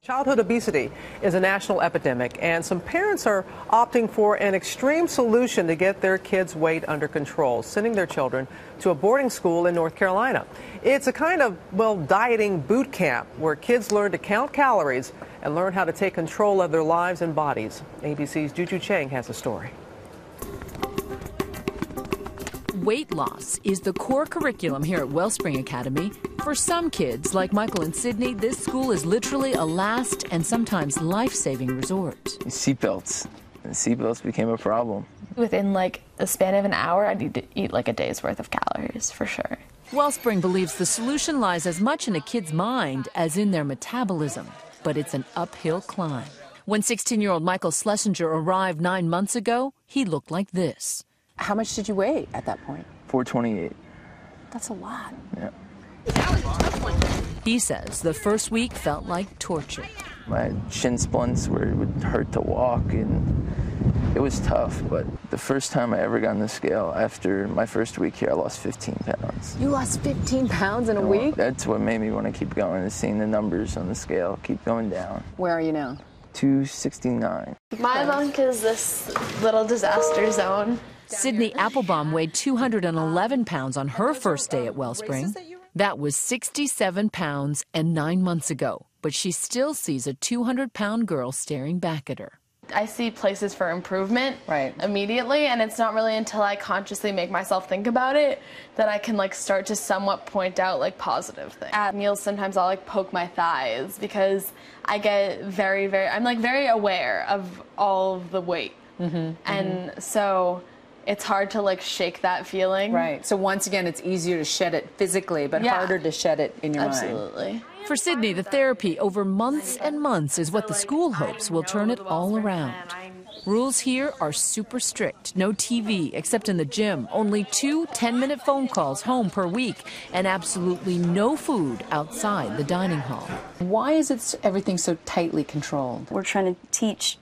Childhood obesity is a national epidemic, and some parents are opting for an extreme solution to get their kids' weight under control, sending their children to a boarding school in North Carolina. It's a kind of, dieting boot camp where kids learn to count calories and learn how to take control of their lives and bodies. ABC's Juju Chang has the story. Weight loss is the core curriculum here at Wellspring Academy. For some kids, like Michael and Sydney, this school is literally a last and sometimes life-saving resort. Seatbelts. Seatbelts became a problem. Within like a span of an hour, I need to eat like a day's worth of calories, for sure. Wellspring believes the solution lies as much in a kid's mind as in their metabolism, but it's an uphill climb. When 16-year-old Michael Schlesinger arrived 9 months ago, he looked like this. How much did you weigh at that point? 428. That's a lot. Yeah. He says the first week felt like torture. My shin splints where it would hurt to walk, and it was tough. But the first time I ever got on the scale, after my first week here, I lost 15 pounds. You lost 15 pounds in a week? That's what made me want to keep going, is seeing the numbers on the scale keep going down. Where are you now? 269. My bunk is this little disaster zone. Sydney Applebaum weighed 211 pounds on her first day at Wellspring. That was 67 pounds and 9 months ago, but she still sees a 200-pound girl staring back at her. I see places for improvement immediately, and it's not really until I consciously make myself think about it that I can start to somewhat point out positive things. At meals, sometimes I'll poke my thighs because I get I'm very aware of all of the weight. And so it's hard to shake that feeling. Right. So once again, it's easier to shed it physically, but harder to shed it in your mind. Absolutely. For Sydney, the therapy over months and months is what the school hopes will turn it all around. Rules here are super strict. No TV except in the gym. Only 2 10-minute phone calls home per week, and absolutely no food outside the dining hall. Why is everything so tightly controlled? We're trying to teach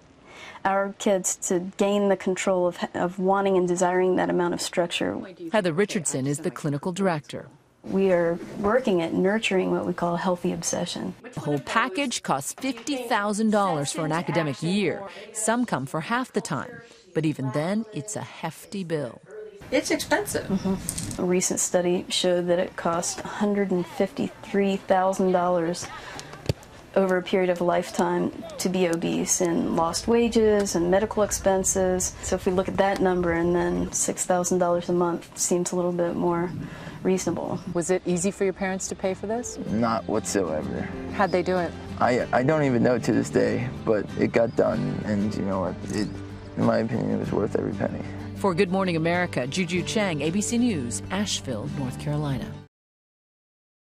our kids to gain the control of wanting and desiring that amount of structure. Heather Richardson is the clinical director. We are working at nurturing what we call a healthy obsession. The whole package costs $50,000 for an academic year. Some come for half the time, but even then, it's a hefty bill. It's expensive. A recent study showed that it cost $153,000 over a period of a lifetime to be obese, in lost wages and medical expenses. So if we look at that number, and then $6,000 a month seems a little bit more reasonable. Was it easy for your parents to pay for this? Not whatsoever. How'd they do it? I don't even know to this day, but it got done, and you know what? In my opinion, it was worth every penny. For Good Morning America, Juju Chang, ABC News, Asheville, North Carolina.